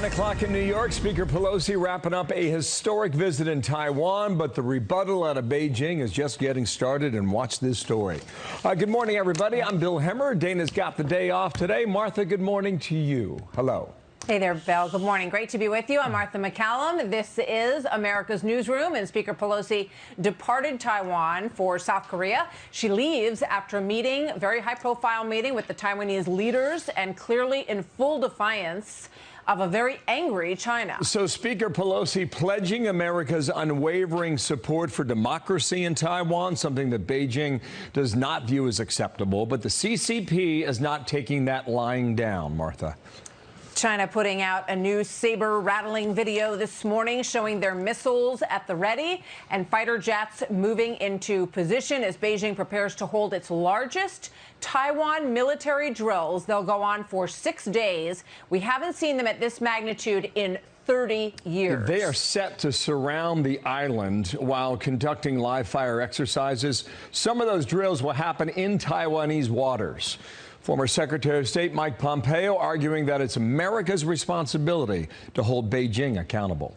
9 o'clock in New York. Speaker Pelosi wrapping up a historic visit in Taiwan, but the rebuttal out of Beijing is just getting started. And watch this story. Good morning, everybody. I'm Bill Hemmer. Dana's got the day off today. Martha, good morning to you. Hello. Hey there, Bill. Good morning. Great to be with you. I'm Martha McCallum. This is America's Newsroom, and Speaker Pelosi departed Taiwan for South Korea. She leaves after a meeting, a very high-profile meeting with the Taiwanese leaders, and clearly in full defiance of a very angry China. So Speaker Pelosi pledging America's unwavering support for democracy in Taiwan, something that Beijing does not view as acceptable. But the CCP is not taking that lying down, Martha. China putting out a new saber-rattling video this morning showing their missiles at the ready and fighter jets moving into position as Beijing prepares to hold its largest Taiwan military drills. They'll go on for 6 days. We haven't seen them at this magnitude in 30 years. They are set to surround the island while conducting live fire exercises. Some of those drills will happen in Taiwanese waters. Former Secretary of State Mike Pompeo arguing that it's America's responsibility to hold Beijing accountable.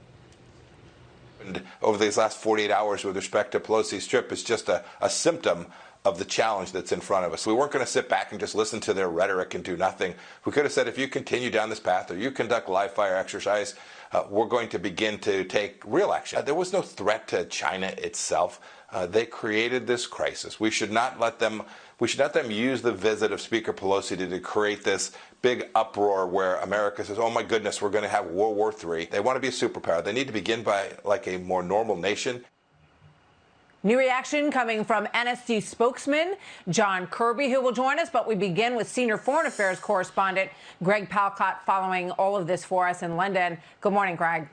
And over these last 48 hours with respect to Pelosi's trip is just a symptom of the challenge that's in front of us. We weren't going to sit back and just listen to their rhetoric and do nothing. We could have said, if you continue down this path or you conduct live fire exercise, we're going to begin to take real action. There was no threat to China itself. They created this crisis. We should not let them use the visit of Speaker Pelosi to create this big uproar where America says, oh my goodness, we're going to have World War III. They want to be a superpower. They need to begin by like a more normal nation. New reaction coming from NSC spokesman John Kirby, who will join us. But we begin with senior foreign affairs correspondent Greg Palcott following all of this for us in London. Good morning, Greg.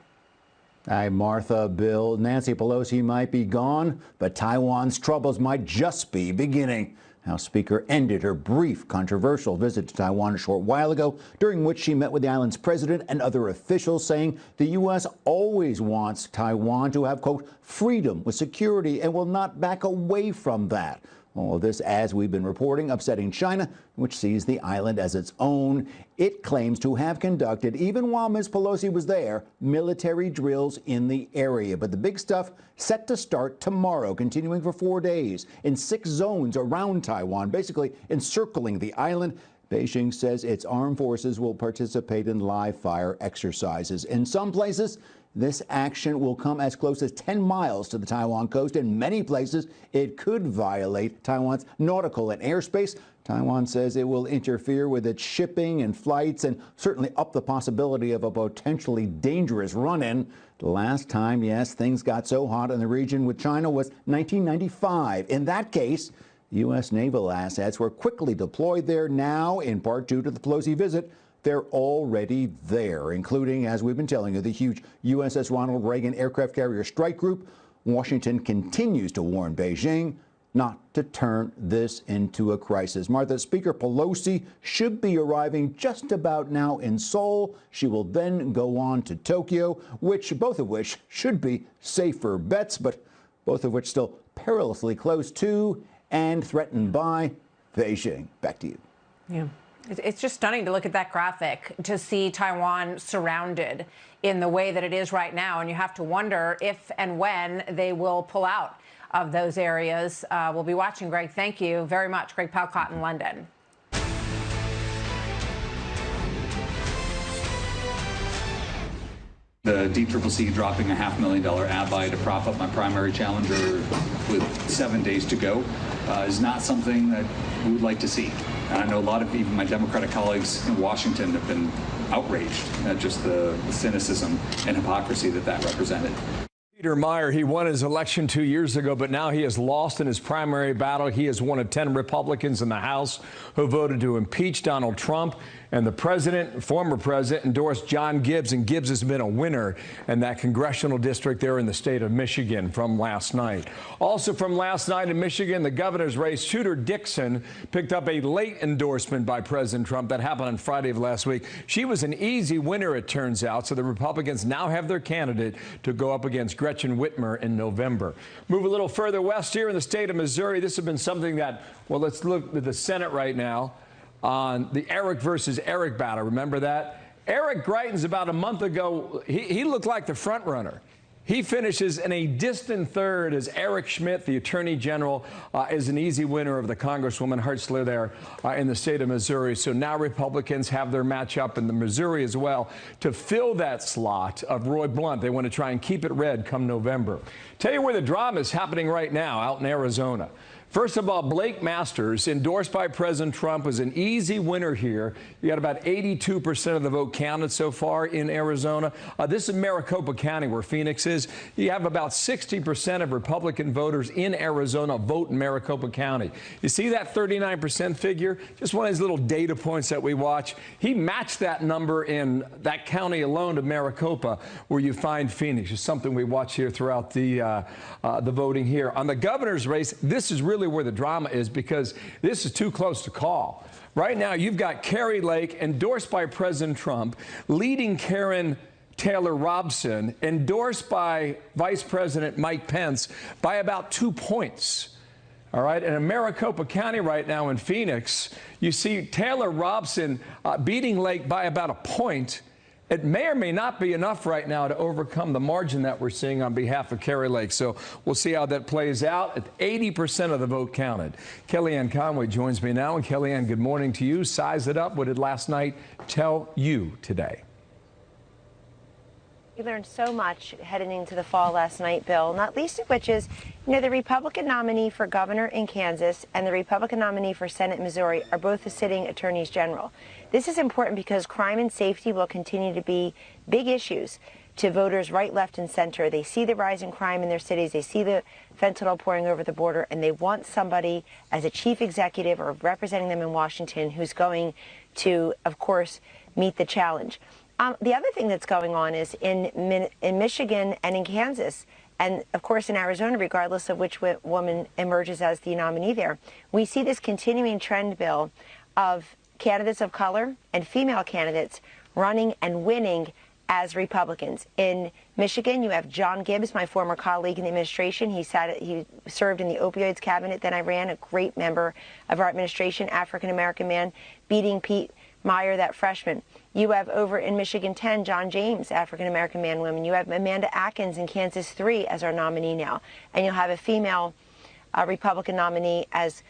Hi, Martha, Bill. Nancy Pelosi might be gone, but Taiwan's troubles might just be beginning. House Speaker ended her brief, controversial visit to Taiwan a short while ago, during which she met with the island's president and other officials, saying the U.S. always wants Taiwan to have, quote, freedom with security and will not back away from that. All of this, as we've been reporting, upsetting China, which sees the island as its own. It claims to have conducted, even while Ms. Pelosi was there, military drills in the area. But the big stuff set to start tomorrow, continuing for 4 days in 6 zones around Taiwan, basically encircling the island. Beijing says its armed forces will participate in live fire exercises. In some places, this action will come as close as 10 miles to the Taiwan coast. In many places, it could violate Taiwan's nautical and airspace. Taiwan says it will interfere with its shipping and flights and certainly up the possibility of a potentially dangerous run-in. The last time, yes, things got so hot in the region with China was 1995. In that case, U.S. naval assets were quickly deployed there. Now, in part due to the Pelosi visit, they're already there, including, as we've been telling you, the huge USS Ronald Reagan aircraft carrier strike group. Washington continues to warn Beijing not to turn this into a crisis. Martha, Speaker Pelosi should be arriving just about now in Seoul. She will then go on to Tokyo, both of which should be safer bets, but both of which still perilously close to and threatened by Beijing. Back to you. Yeah. It's just stunning to look at that graphic, to see Taiwan surrounded in the way that it is right now. And you have to wonder if and when they will pull out of those areas. We'll be watching, Greg. Thank you very much. Greg Palcott in London. The DCCC dropping a $500,000 ad buy to prop up my primary challenger with 7 days to go is not something that we would like to see. And I know a lot of even my Democratic colleagues in Washington have been outraged at just the cynicism and hypocrisy that represented. Peter Meyer, he won his election 2 years ago, but now he has lost in his primary battle. He is one of 10 Republicans in the House who voted to impeach Donald Trump. And the president, former president, endorsed John Gibbs, and Gibbs has been a winner in that congressional district there in the state of Michigan from last night. Also from last night in Michigan, the governor's race, Shooter Dixon picked up a late endorsement by President Trump. That happened on Friday of last week. She was an easy winner, it turns out, so the Republicans now have their candidate to go up against Gretchen Whitmer in November. Move a little further west here in the state of Missouri. This has been something that, well, let's look at the Senate right now on the Eric versus Eric battle. Remember that? Eric Greitens, about a month ago, he looked like the front runner. He finishes in a distant third as Eric Schmidt, the Attorney General, is an easy winner of the Congresswoman Hartzler there in the state of Missouri. So now Republicans have their matchup in the Missouri as well to fill that slot of Roy Blunt. They want to try and keep it red come November. Tell you where the drama is happening right now out in Arizona. First of all, Blake Masters, endorsed by President Trump, was an easy winner here. You got about 82% of the vote counted so far in Arizona. This is Maricopa County, where Phoenix is. You have about 60% of Republican voters in Arizona vote in Maricopa County. You see that 39% figure? Just one of these little data points that we watch. He matched that number in that county alone of Maricopa, where you find Phoenix. It's something we watch here throughout the voting here. On the governor's race, this is really where the drama is, because this is too close to call. Right now, you've got Kari Lake, endorsed by President Trump, leading Karen Taylor Robson, endorsed by Vice President Mike Pence, by about 2 points. All right, and in Maricopa County right now in Phoenix, you see Taylor Robson beating Lake by about a point. It may or may not be enough right now to overcome the margin that we're seeing on behalf of Kari Lake. So we'll see how that plays out. 80% of the vote counted. Kellyanne Conway joins me now. And Kellyanne, good morning to you. Size it up. What did last night tell you today? We learned so much heading into the fall last night, Bill, not least of which is, the Republican nominee for governor in Kansas and the Republican nominee for Senate in Missouri are both the sitting attorneys general. This is important because crime and safety will continue to be big issues to voters right, left, and center. They see the rise in crime in their cities. They see the fentanyl pouring over the border, and they want somebody as a chief executive or representing them in Washington who's going to, of course, meet the challenge. The other thing that's going on is in Michigan and in Kansas, and of course in Arizona, regardless of which woman emerges as the nominee there, we see this continuing trend, Bill, of candidates of color and female candidates running and winning as Republicans. In Michigan, you have John Gibbs, my former colleague in the administration. He served in the opioids cabinet. Then I ran, a great member of our administration, African-American man, beating Pete Meyer, that freshman. You have over in Michigan 10, John James, African-American man, woman. You have Amanda Atkins in Kansas 3 as our nominee now. And you'll have a female Republican nominee as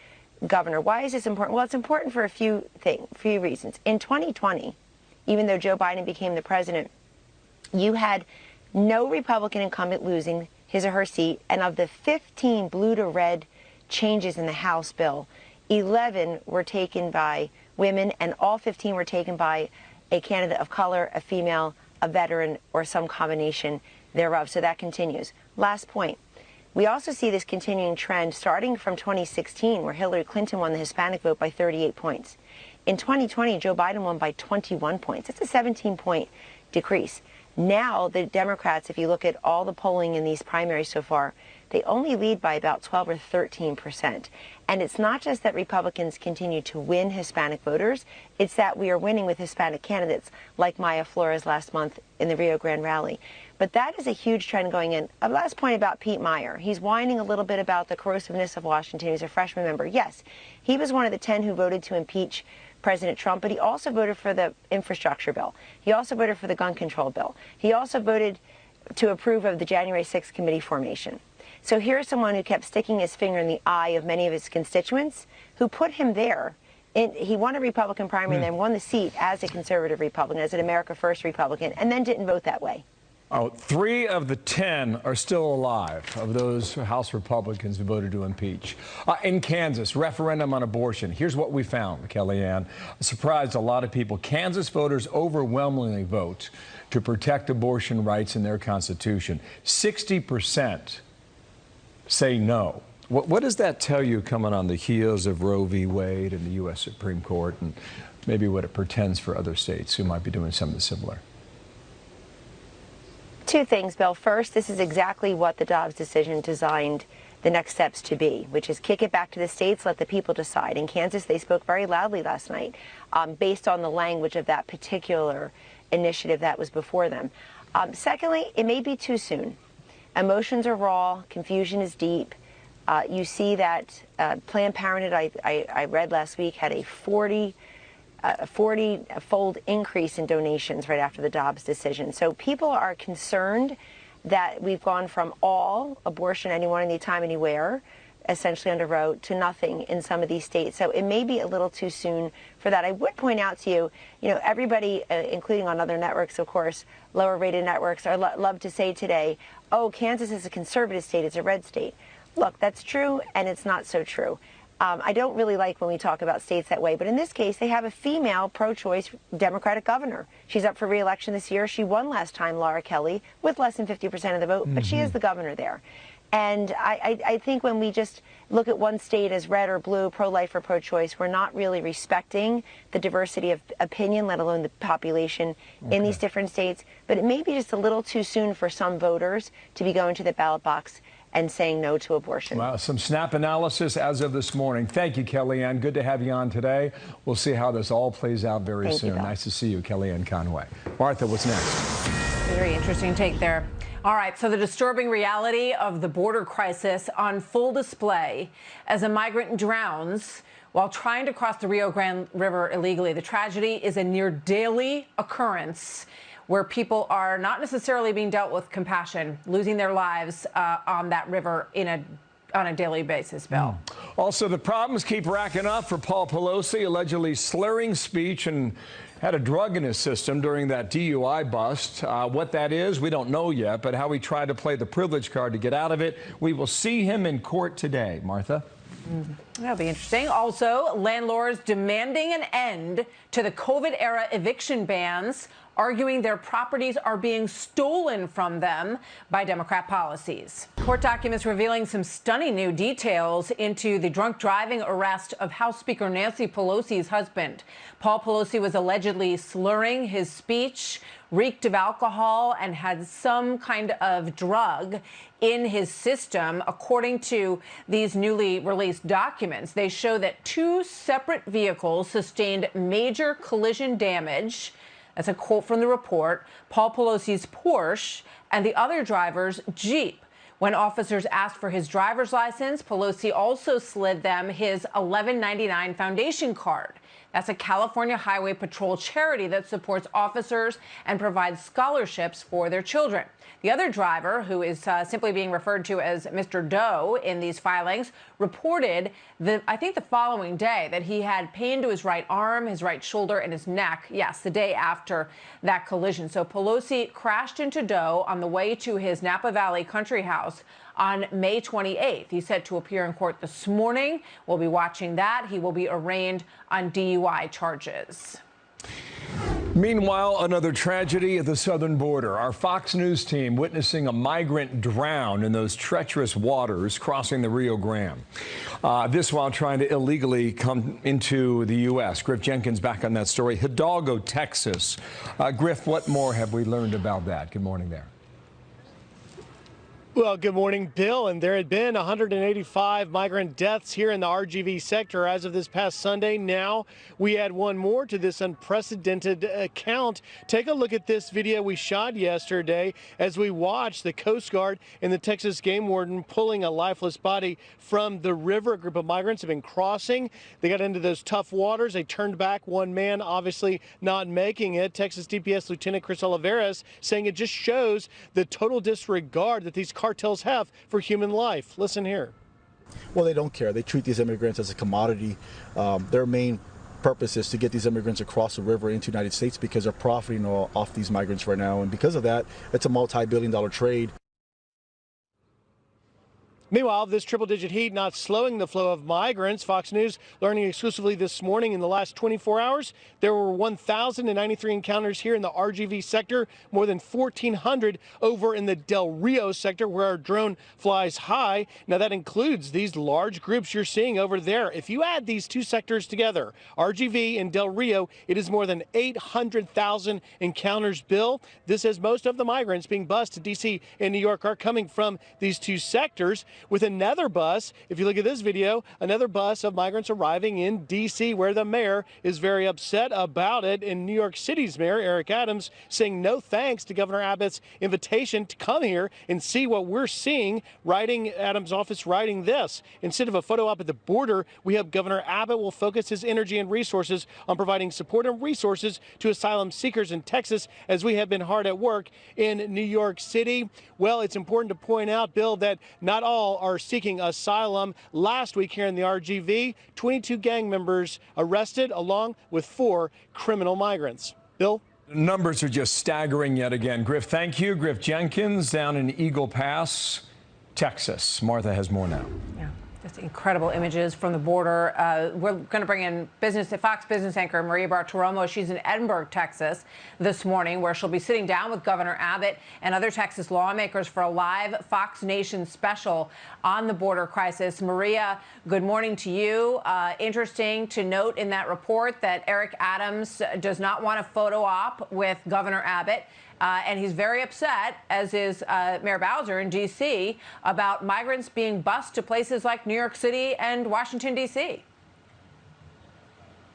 governor. Why is this important? Well, it's important for a few reasons. In 2020, even though Joe Biden became the president, you had no Republican incumbent losing his or her seat. And of the 15 blue to red changes in the House bill, 11 were taken by women, and all 15 were taken by a candidate of color, a female, a veteran, or some combination thereof. So that continues. Last point. We also see this continuing trend starting from 2016, where Hillary Clinton won the Hispanic vote by 38 points. In 2020, Joe Biden won by 21 points. That's a 17-point decrease. Now, the Democrats, if you look at all the polling in these primaries so far, they only lead by about 12 or 13%. And it's not just that Republicans continue to win Hispanic voters, it's that we are winning with Hispanic candidates like Maya Flores last month in the Rio Grande rally. But that is a huge trend going in. A last point about Pete Meyer. He's whining a little bit about the corrosiveness of Washington. He's a freshman member. Yes, he was one of the 10 who voted to impeach President Trump, but he also voted for the infrastructure bill. He also voted for the gun control bill. He also voted to approve of the January 6th committee formation. So here's someone who kept sticking his finger in the eye of many of his constituents who put him there. He won a Republican primary and then won the seat as a conservative Republican, as an America First Republican, and then didn't vote that way. Oh, 3 of the 10 are still alive of those House Republicans who voted to impeach. In Kansas, referendum on abortion. Here's what we found, Kellyanne. Surprised a lot of people. Kansas voters overwhelmingly vote to protect abortion rights in their constitution. 60% say no. What does that tell you coming on the heels of Roe v. Wade and the U.S. Supreme Court, and maybe what it portends for other states who might be doing something similar? 2 things, Bill. First, this is exactly what the Dobbs decision designed the next steps to be, which is kick it back to the states, let the people decide. In Kansas, they spoke very loudly last night based on the language of that particular initiative that was before them. Secondly, it may be too soon. Emotions are raw. Confusion is deep. You see that Planned Parenthood, I read last week, had a 40 a 40-fold increase in donations right after the Dobbs decision. So people are concerned that we've gone from all abortion, anyone, anytime, anywhere, essentially under Roe, to nothing in some of these states. So it may be a little too soon for that. I would point out to you, everybody, including on other networks, of course, lower rated networks, love to say today, oh, Kansas is a conservative state, it's a red state. Look, that's true, and it's not so true. I don't really like when we talk about states that way, but in this case, they have a female pro-choice Democratic governor. She's up for re-election this year. She won last time, Laura Kelly, with less than 50% of the vote, but she is the governor there. And I think when we just look at one state as red or blue, pro-life or pro-choice, we're not really respecting the diversity of opinion, let alone the population in these different states. But it may be just a little too soon for some voters to be going to the ballot box and saying no to abortion. Wow, some snap analysis as of this morning. Thank you, Kellyanne. Good to have you on today. We'll see how this all plays out very soon. Nice to see you, Kellyanne Conway. Martha, what's next? Very interesting take there. All right, so the disturbing reality of the border crisis on full display as a migrant drowns while trying to cross the Rio Grande River illegally. The tragedy is a near daily occurrence where people are not necessarily being dealt with compassion, losing their lives on that river on a daily basis, Bill. Also, the problems keep racking up for Paul Pelosi, allegedly slurring speech and had a drug in his system during that DUI bust. What that is, we don't know yet, but how he tried to play the privilege card to get out of it. We will see him in court today. Martha? That'll be interesting. Also, landlords demanding an end to the COVID-era eviction bans, arguing their properties are being stolen from them by Democrat policies. Court documents revealing some stunning new details into the drunk driving arrest of House Speaker Nancy Pelosi's husband. Paul Pelosi was allegedly slurring his speech, reeked of alcohol, and had some kind of drug in his system. According to these newly released documents, they show that two separate vehicles sustained major collision damage. That's a quote from the report. Paul Pelosi's Porsche and the other driver's Jeep. When officers asked for his driver's license, Pelosi also slid them his $11.99 foundation card. That's a California Highway Patrol charity that supports officers and provides scholarships for their children. The other driver, who is simply being referred to as Mr. Doe in these filings, reported, I think the following day, that he had pain to his right arm, his right shoulder, and his neck. Yes, the day after that collision. So Pelosi crashed into Doe on the way to his Napa Valley country house on May 28th. He's set to appear in court this morning. We'll be watching that. He will be arraigned on DUI charges. Meanwhile, another tragedy at the southern border. Our Fox News team witnessing a migrant drown in those treacherous waters crossing the Rio Grande. This while trying to illegally come into the U.S. Griff Jenkins back on that story. Hidalgo, Texas. Griff, what more have we learned about that? Good morning there. Well, good morning, Bill. And there had been 185 migrant deaths here in the RGV sector as of this past Sunday. Now we add one more to this unprecedented count. Take a look at this video we shot yesterday as we watched the Coast Guard and the Texas Game Warden pulling a lifeless body from the river. A group of migrants have been crossing. They got into those tough waters. They turned back. One man obviously not making it. Texas DPS Lieutenant Chris Oliveras saying it just shows the total disregard that these cartels have for human life. Listen here. Well, they don't care. They treat these immigrants as a commodity. Their main purpose is to get these immigrants across the river into the United States because they're profiting off these migrants right now. And because of that, it's a multi-billion-dollar trade. Meanwhile, this triple-digit heat not slowing the flow of migrants. Fox News learning exclusively this morning in the last 24 hours, there were 1,093 encounters here in the RGV sector, more than 1,400 over in the Del Rio sector where our drone flies high. Now, that includes these large groups you're seeing over there. If you add these two sectors together, RGV and Del Rio, it is more than 800,000 encounters, Bill. This is most of the migrants being bused to D.C. and New York are coming from these two sectors. with another bus. If you look at this video, another bus of migrants arriving in D.C., where the mayor is very upset about it. In New York City's mayor, Eric Adams, saying no thanks to Governor Abbott's invitation to come here and see what we're seeing. Adams' office writing this: instead of a photo op at the border, we hope Governor Abbott will focus his energy and resources on providing support and resources to asylum seekers in Texas, as we have been hard at work in New York City. Well, it's important to point out, Bill, that not all are seeking asylum. Last week here in the RGV, 22 gang members arrested along with 4 criminal migrants. Bill? Numbers are just staggering yet again. Griff, thank you. Griff Jenkins down in Eagle Pass, Texas. Martha has more now. Yeah. Just incredible images from the border. We're going to bring in Fox Business anchor Maria Bartiromo. She's in Edinburgh, Texas, this morning, where she'll be sitting down with Governor Abbott and other Texas lawmakers for a live Fox Nation special on the border crisis. Maria, good morning to you. Interesting to note in that report that Eric Adams does not want a photo op with Governor Abbott. And he's very upset, as is Mayor Bowser in D.C., about migrants being bused to places like New York City and Washington, D.C.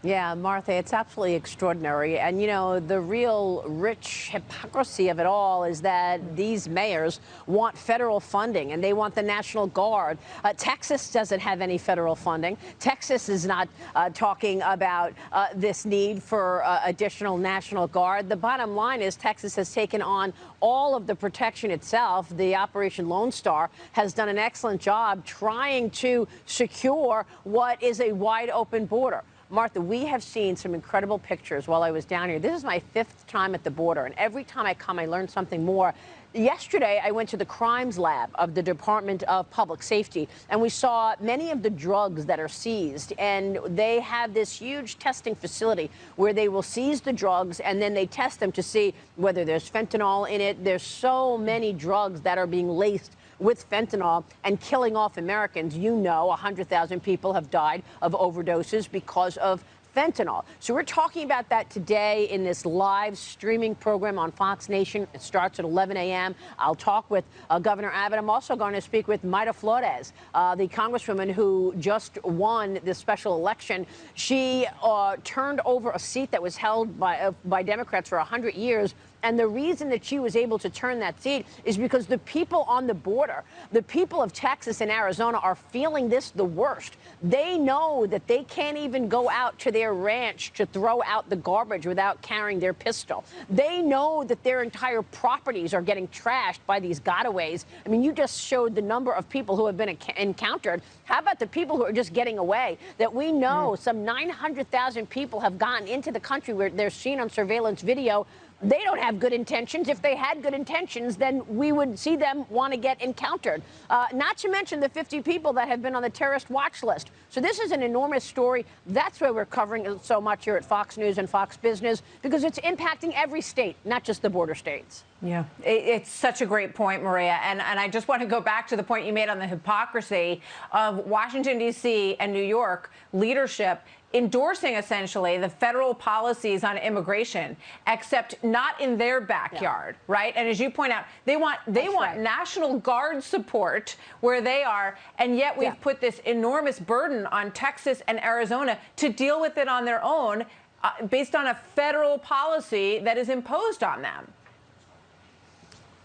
Yeah, Martha, it's absolutely extraordinary. And, you know, the real rich hypocrisy of it all is that these mayors want federal funding and they want the National Guard. Texas doesn't have any federal funding. Texas is not talking about this need for additional National Guard. The bottom line is Texas has taken on all of the protection itself. The Operation Lone Star has done an excellent job trying to secure what is a wide open border. Martha, we have seen some incredible pictures while I was down here. This is my 5th time at the border, and every time I come, I learn something more. Yesterday, I went to the crimes lab of the Department of Public Safety, and we saw many of the drugs that are seized. And they have this huge testing facility where they will seize the drugs, and then they test them to see whether there's fentanyl in it. There's so many drugs that are being laced with fentanyl and killing off Americans. You know, 100,000 people have died of overdoses because of fentanyl. So we're talking about that today in this live streaming program on Fox Nation. It starts at 11 a.m. I'll talk with Governor Abbott. I'm also going to speak with Mayra Flores, the congresswoman who just won this special election. She turned over a seat that was held by Democrats for 100 years. And the reason that she was able to turn that seat is because the people on the border, the people of Texas and Arizona, are feeling this the worst. They know that they can't even go out to their ranch to throw out the garbage without carrying their pistol. They know that their entire properties are getting trashed by these gotaways. I mean, you just showed the number of people who have been encountered. How about the people who are just getting away? That we know some 900,000 people have gotten into the country where they're seen on surveillance video. They don't have good intentions. If they had good intentions, then we would see them want to get encountered. Not to mention the 50 people that have been on the terrorist watch list. So this is an enormous story. That's why we're covering it so much here at Fox News and Fox Business, because it's impacting every state, not just the border states. Yeah, it's such a great point, Maria. And I just want to go back to the point you made on the hypocrisy of Washington, D.C. and New York leadership endorsing essentially the federal policies on immigration, except not in their backyard, right? And as you point out, they want National Guard support where they are, and yet we've put this enormous burden on Texas and Arizona to deal with it on their own based on a federal policy that is imposed on them.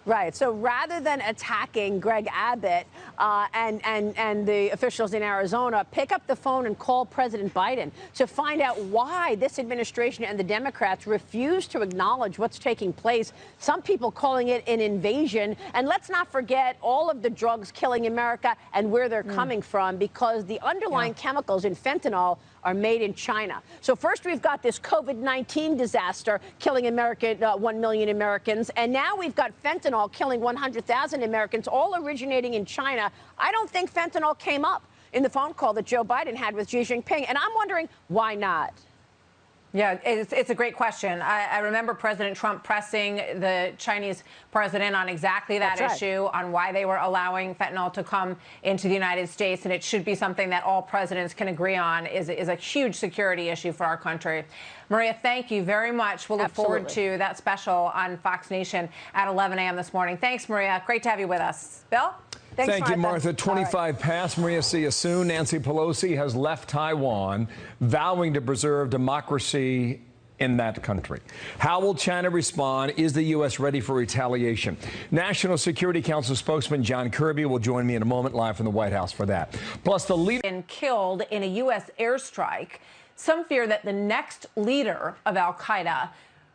Right. So rather than attacking Greg Abbott and the officials in Arizona, pick up the phone and call President Biden to find out why this administration and the Democrats refuse to acknowledge what's taking place. Some people calling it an invasion. And let's not forget all of the drugs killing America and where they're coming from, because the underlying chemicals in fentanyl are made in China. So first we've got this COVID-19 disaster killing 1 million Americans. And now we've got fentanyl killing 100,000 Americans, all originating in China. I don't think fentanyl came up in the phone call that Joe Biden had with Xi Jinping. And I'm wondering, why not? Yeah, it's a great question. I remember President Trump pressing the Chinese president on exactly that issue, on why they were allowing fentanyl to come into the United States. And it should be something that all presidents can agree on is a huge security issue for our country. Maria, thank you very much. We'll look forward to that special on Fox Nation at 11 a.m. this morning. Thanks, Maria. Great to have you with us. Bill? Thanks, Thank you, Martha. 25 past. Maria, see you soon. Nancy Pelosi has left Taiwan, vowing to preserve democracy in that country. How will China respond? Is the U.S. ready for retaliation? National Security Council spokesman John Kirby will join me in a moment live from the White House for that. Plus, the leader been killed in a U.S. airstrike. Some fear that the next leader of al-Qaeda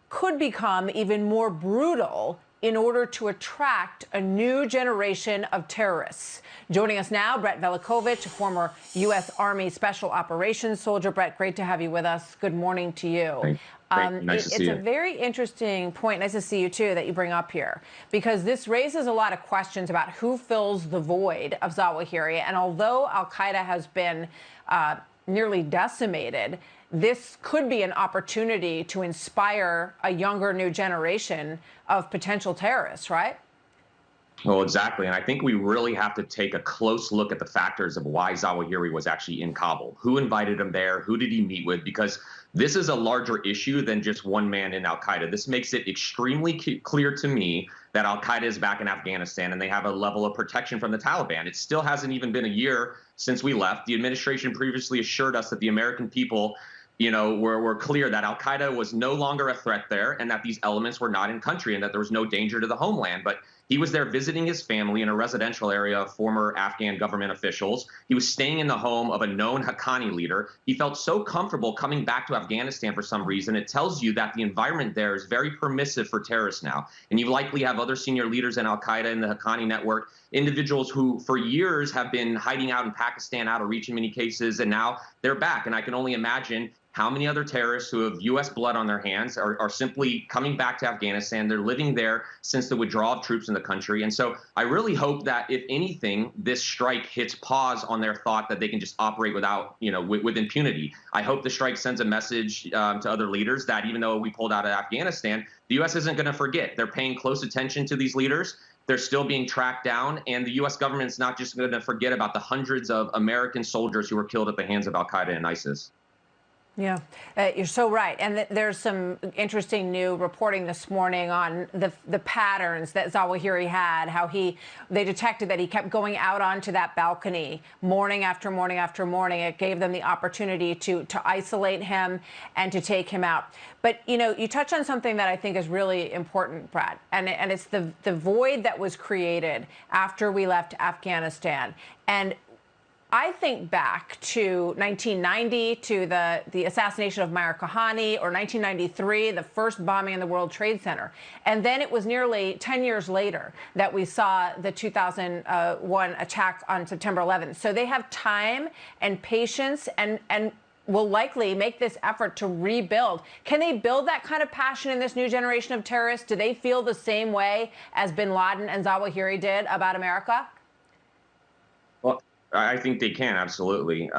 could become even more brutal in order to attract a new generation of terrorists. Joining us now, Brett Velikovich, a former U.S. Army Special Operations soldier. Brett, great to have you with us. Good morning to you. Nice to see you. It's a very interesting point, nice to see you too, that you bring up here, because this raises a lot of questions about who fills the void of Zawahiri. And although al-Qaeda has been nearly decimated, this could be an opportunity to inspire a younger new generation of potential terrorists, right? Well, exactly. And I think we really have to take a close look at the factors of why Zawahiri was actually in Kabul. Who invited him there? Who did he meet with? Because this is a larger issue than just one man in al-Qaeda. This makes it extremely clear to me that al-Qaeda is back in Afghanistan and they have a level of protection from the Taliban. It still hasn't even been a year since we left. The administration previously assured us that the American people were clear that al-Qaeda was no longer a threat there and that these elements were not in country and that there was no danger to the homeland. But he was there visiting his family in a residential area of former Afghan government officials. He was staying in the home of a known Haqqani leader. He felt so comfortable coming back to Afghanistan for some reason. It tells you that the environment there is very permissive for terrorists now. And you likely have other senior leaders in al-Qaeda and the Haqqani network, individuals who for years have been hiding out in Pakistan, out of reach in many cases, and now they're back. And I can only imagine how many other terrorists who have U.S. blood on their hands are simply coming back to Afghanistan. They're living there since the withdrawal of troops in the country. And so I really hope that, if anything, this strike hits pause on their thought that they can just operate without, with impunity. I hope the strike sends a message to other leaders that even though we pulled out of Afghanistan, the U.S. isn't going to forget. They're paying close attention to these leaders. They're still being tracked down. And the U.S. government's not just going to forget about the hundreds of American soldiers who were killed at the hands of al-Qaeda and ISIS. Yeah, you're so right. And there's some interesting new reporting this morning on the patterns that Zawahiri had, how they detected that he kept going out onto that balcony morning after morning after morning. It gave them the opportunity to isolate him and to take him out. But, you touch on something that I think is really important, Brad, and it's the void that was created after we left Afghanistan. And I think back to 1990, to the assassination of Meir Kahane, or 1993, the first bombing in the World Trade Center. And then it was nearly 10 years later that we saw the 2001 attack on September 11th. So they have time and patience and will likely make this effort to rebuild. Can they build that kind of passion in this new generation of terrorists? Do they feel the same way as bin Laden and Zawahiri did about America? Well, I think they can, absolutely.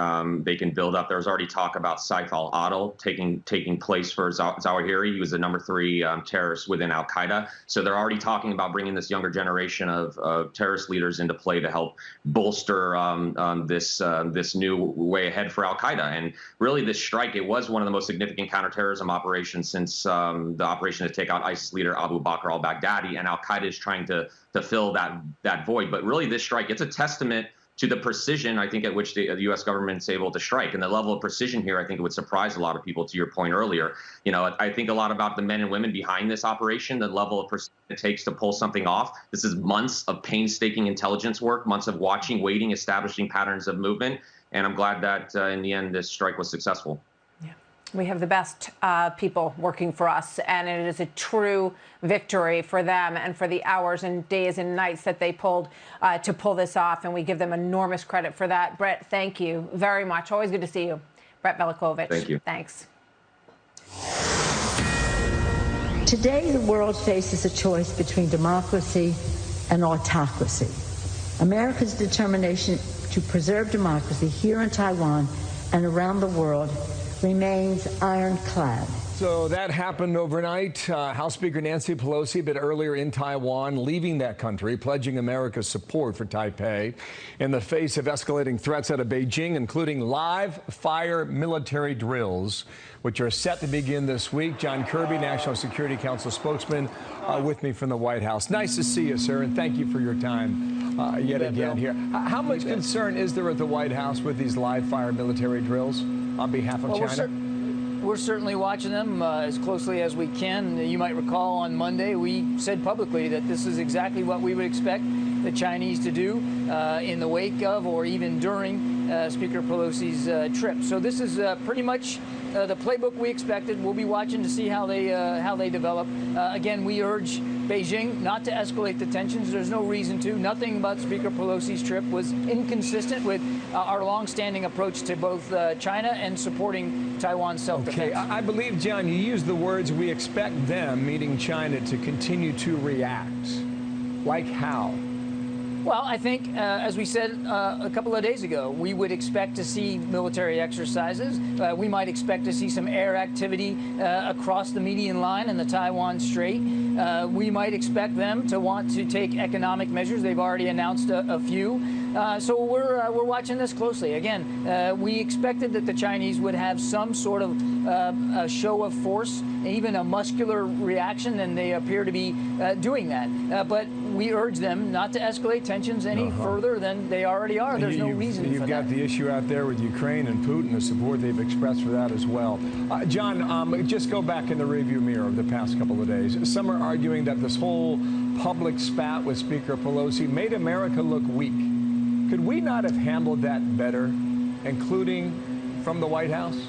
They can build up. There was already talk about Saif al-Adil taking place for Zawahiri. He was the #3 terrorist within al-Qaeda. So they're already talking about bringing this younger generation of terrorist leaders into play to help bolster this new way ahead for al-Qaeda. And really, this strike, it was one of the most significant counterterrorism operations since the operation to take out ISIS leader Abu Bakr al-Baghdadi. And al-Qaeda is trying to fill that void. But really, this strike, it's a testament to the precision, I think, at which the U.S. government's able to strike. And the level of precision here, I think it would surprise a lot of people, to your point earlier. I think a lot about the men and women behind this operation, the level of precision it takes to pull something off. This is months of painstaking intelligence work, months of watching, waiting, establishing patterns of movement. And I'm glad that in the end, this strike was successful. We have the best people working for us, and it is a true victory for them and for the hours and days and nights that they pulled to pull this off, and we give them enormous credit for that. Brett, thank you very much. Always good to see you. Brett Velikovich. Thank you. Thanks. Today, the world faces a choice between democracy and autocracy. America's determination to preserve democracy here in Taiwan and around the world remains ironclad. So that happened overnight. House Speaker Nancy Pelosi a bit earlier in Taiwan, leaving that country, pledging America's support for Taipei in the face of escalating threats out of Beijing, including live fire military drills, which are set to begin this week. John Kirby, National Security Council spokesman, with me from the White House. Nice to see you, sir, and thank you for your time yet again here. How much concern is there at the White House with these live fire military drills on behalf of China? We're certainly watching them as closely as we can. You might recall on Monday we said publicly that this is exactly what we would expect the Chinese to do in the wake of or even during Speaker Pelosi's trip. So this is pretty much the playbook we expected. We'll be watching to see how they develop. Again, we urge Beijing not to escalate the tensions. There's no reason to. Nothing about Speaker Pelosi's trip was inconsistent with our longstanding approach to both China and supporting Taiwan's self-defense. Okay, I believe, John, you used the words, we expect them, meaning China, to continue to react. Like how? Well, I think, as we said a couple of days ago, we would expect to see military exercises. We might expect to see some air activity across the median line in the Taiwan Strait. We might expect them to want to take economic measures. They've already announced a few. So we're watching this closely. Again, we expected that the Chinese would have some sort of a show of force, even a muscular reaction, and they appear to be doing that. But we urge them not to escalate tensions any further than they already are. There's no reason for that. You've got the issue out there with Ukraine and Putin, the support they've expressed for that as well. John, just go back in the rearview mirror of the past couple of days. Some are arguing that this whole public spat with Speaker Pelosi made America look weak. Could we not have handled that better, including from the White House?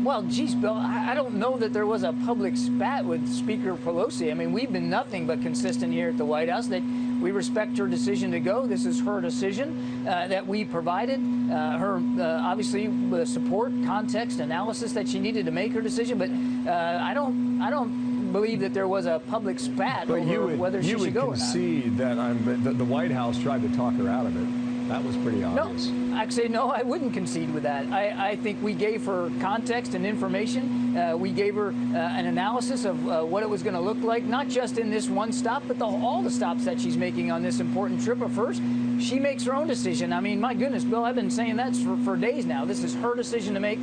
Well, geez, Bill, I don't know that there was a public spat with Speaker Pelosi. I mean, we've been nothing but consistent here at the White House that we respect her decision to go. This is her decision that we provided her, obviously, with support, context, analysis that she needed to make her decision. But I don't believe that there was a public spat over whether she should go or not. You would concede that the White House tried to talk her out of it. That was pretty obvious. No, I'd say no, I wouldn't concede with that. I think we gave her context and information. We gave her an analysis of what it was going to look like, not just in this one stop, but all the stops that she's making on this important trip of hers. She makes her own decision. I mean, my goodness, Bill, I've been saying that for days now. This is her decision to make.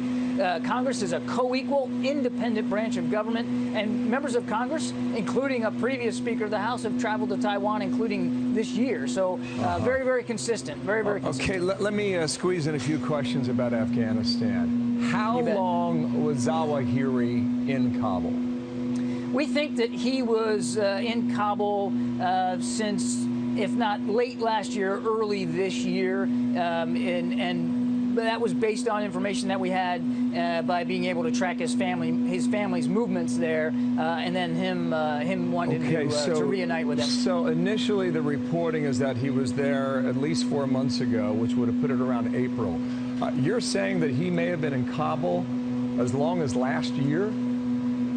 Congress is a co-equal, independent branch of government, and members of Congress, including a previous Speaker of the House, have traveled to Taiwan, including this year. So very, very consistent, very, very consistent. Okay, let me squeeze in a few questions about Afghanistan. How long was Zawahiri in Kabul? We think that he was in Kabul since, if not late last year, early this year, but that was based on information that we had by being able to track his family's movements there, and then him wanting to reunite with them. So initially, the reporting is that he was there at least 4 months ago, which would have put it around April. You're saying that he may have been in Kabul as long as last year?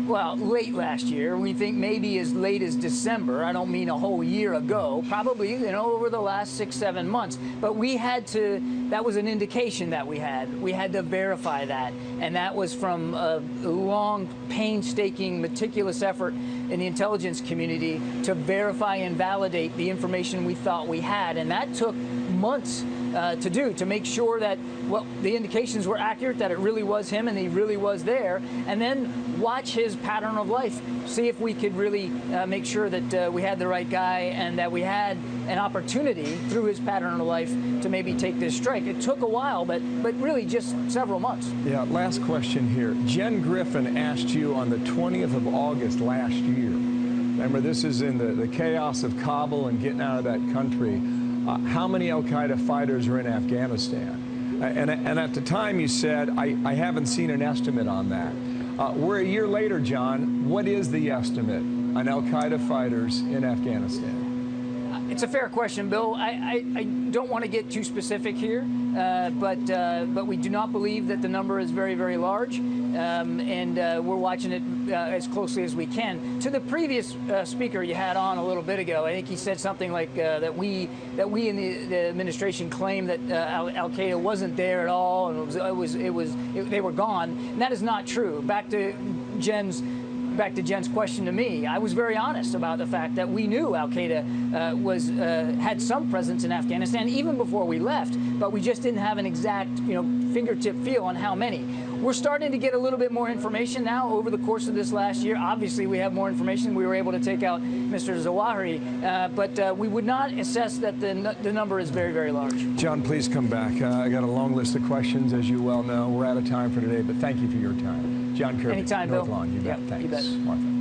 Well, late last year. We think maybe as late as December. I don't mean a whole year ago. Probably, over the last 6-7 months. But we had to, that was an indication that we had. We had to verify that. And that was from a long, painstaking, meticulous effort in the intelligence community to verify and validate the information we thought we had. And that took months to do, to make sure that the indications were accurate, that it really was him and he really was there, and then watch his pattern of life, see if we could really make sure that we had the right guy and that we had an opportunity through his pattern of life to maybe take this strike. It took a while, but really just several months. Yeah, last question here. Jen Griffin asked you on the 20th of August last year. Remember, this is in the chaos of Kabul and getting out of that country. How many al-Qaeda fighters are in Afghanistan? And at the time you said, I haven't seen an estimate on that. We're a year later, John. What is the estimate on al-Qaeda fighters in Afghanistan? It's a fair question, Bill. I don't want to get too specific here, but we do not believe that the number is very, very large. and we're watching it as closely as we can. To the previous speaker you had on a little bit ago, I think he said something like that we in the administration claim that Al Qaeda wasn't there at all, and they were gone. And that is not true. Back to Jen's question to me, I was very honest about the fact that we knew Al Qaeda had some presence in Afghanistan even before we left, but we just didn't have an exact, fingertip feel on how many. We're starting to get a little bit more information now over the course of this last year. Obviously, we have more information. We were able to take out Mr. Zawahiri, but we would not assess that the number is very, very large. John, please come back. I got a long list of questions, as you well know. We're out of time for today, but thank you for your time. John Kirby, Anytime, North Bill. Lawn. You bet. Yep, Thanks, you bet. Martha.